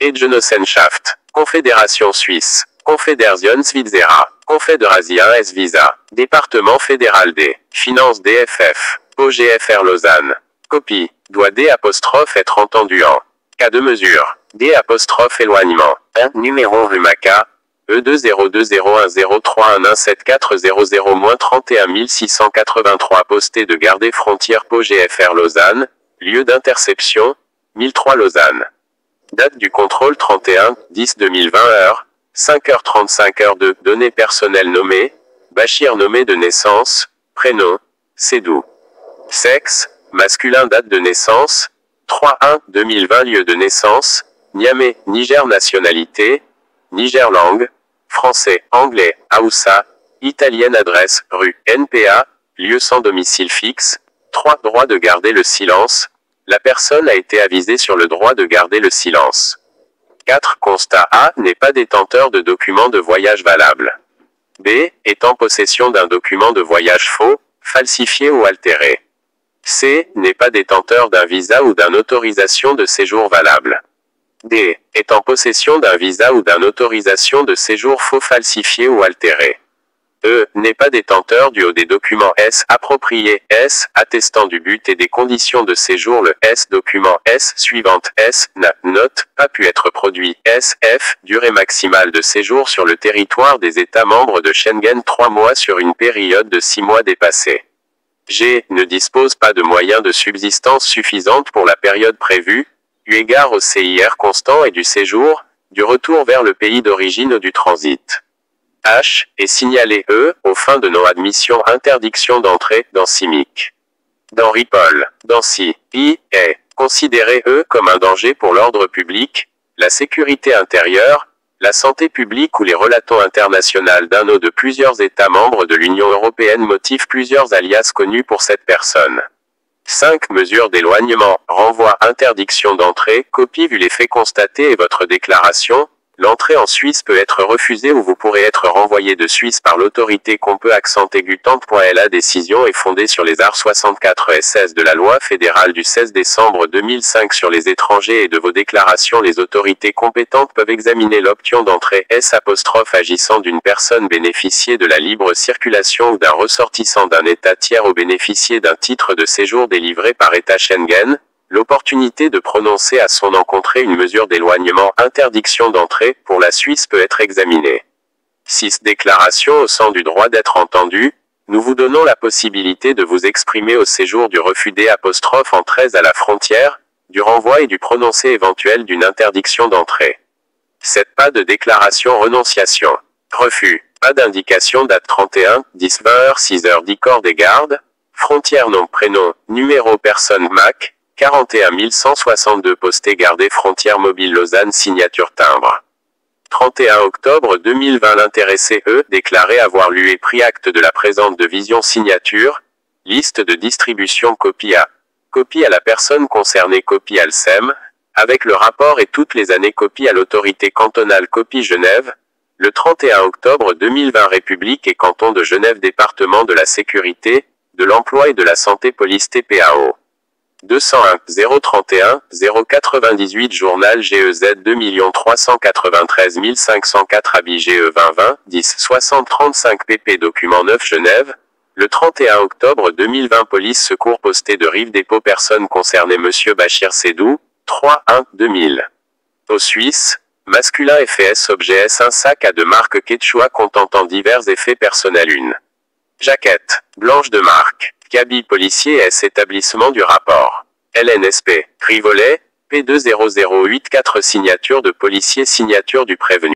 et Genossenschaft, Confédération suisse, Confederationsvisa, Confédération S Visa, Département fédéral des Finances DFF, OGFR Lausanne. Copie, doit D' être entendu en cas de mesure, D' éloignement, 1, numéro Rumaca, E20201017400-31683 posté de garde frontière PO-GFR Lausanne, lieu d'interception, 1003 Lausanne. Date du contrôle 31-10-2020 heure, 5h35 de données personnelles nommées, Bachir nommé de naissance, prénom, Sédou. Sexe, masculin date de naissance, 3-1-2020 lieu de naissance, Niamey, Niger nationalité, Niger langue, français, anglais, Haoussa, italienne adresse, rue, NPA, lieu sans domicile fixe, 3 droit de garder le silence, la personne a été avisée sur le droit de garder le silence. 4 constat A n'est pas détenteur de documents de voyage valables. B est en possession d'un document de voyage faux, falsifié ou altéré. C n'est pas détenteur d'un visa ou d'une autorisation de séjour valable. D est en possession d'un visa ou d'une autorisation de séjour faux falsifié ou altéré. E n'est pas détenteur du ou des documents S appropriés, S attestant du but et des conditions de séjour. Le S document S suivante S n'a note pas pu être produit. S F durée maximale de séjour sur le territoire des États membres de Schengen 3 mois sur une période de 6 mois dépassée. G ne dispose pas de moyens de subsistance suffisante pour la période prévue, eu égard au CIR constant et du séjour, du retour vers le pays d'origine ou du transit. H est signalé E aux fins de non-admission interdiction d'entrée dans CIMIC. Dans Ripoll, dans I est considéré E comme un danger pour l'ordre public, la sécurité intérieure, la santé publique ou les relations internationales d'un ou de plusieurs États membres de l'Union européenne motivent plusieurs alias connus pour cette personne. 5 mesures d'éloignement, renvoi, interdiction d'entrée, copie vu les faits constatés et votre déclaration. L'entrée en Suisse peut être refusée ou vous pourrez être renvoyé de Suisse par l'autorité La décision est fondée sur les art 64 et 16 de la loi fédérale du 16 décembre 2005 sur les étrangers et de vos déclarations. Les autorités compétentes peuvent examiner l'option d'entrée S' agissant d'une personne bénéficier de la libre circulation ou d'un ressortissant d'un État tiers ou bénéficier d'un titre de séjour délivré par État Schengen. L'opportunité de prononcer à son encontre une mesure d'éloignement, interdiction d'entrée, pour la Suisse peut être examinée. 6. Déclaration au sens du droit d'être entendu. Nous vous donnons la possibilité de vous exprimer au séjour du refus D' en 13 à la frontière, du renvoi et du prononcé éventuel d'une interdiction d'entrée. 7. Pas de déclaration renonciation. Refus. Pas d'indication date 31, 10, 20 h 6 h 10 corps des gardes. Frontière nom prénom, numéro personne MAC. 41 162 posté gardé frontière mobile Lausanne signature timbre. 31 octobre 2020 l'intéressé déclaré avoir lu et pris acte de la présente de vision signature, liste de distribution copie à la personne concernée copie à l'SEM, avec le rapport et toutes les années copie à l'autorité cantonale copie Genève, le 31 octobre 2020 République et canton de Genève département de la sécurité, de l'emploi et de la santé police TPAO. 201 031 098 Journal GEZ 2 393 504 Habit GE 2020 10 60 35 pp Document 9 Genève. Le 31 octobre 2020 Police secours posté de Rive dépôt personnes concernées Monsieur Bachir Sédou 3 1 2000. Au Suisse, masculin FS objet S un sac à de marque Quechua contentant divers effets personnels. Une jaquette blanche de marque. Cabis policier S établissement du rapport. LNSP, Rivolet, P20084 signature de policier signature du prévenu.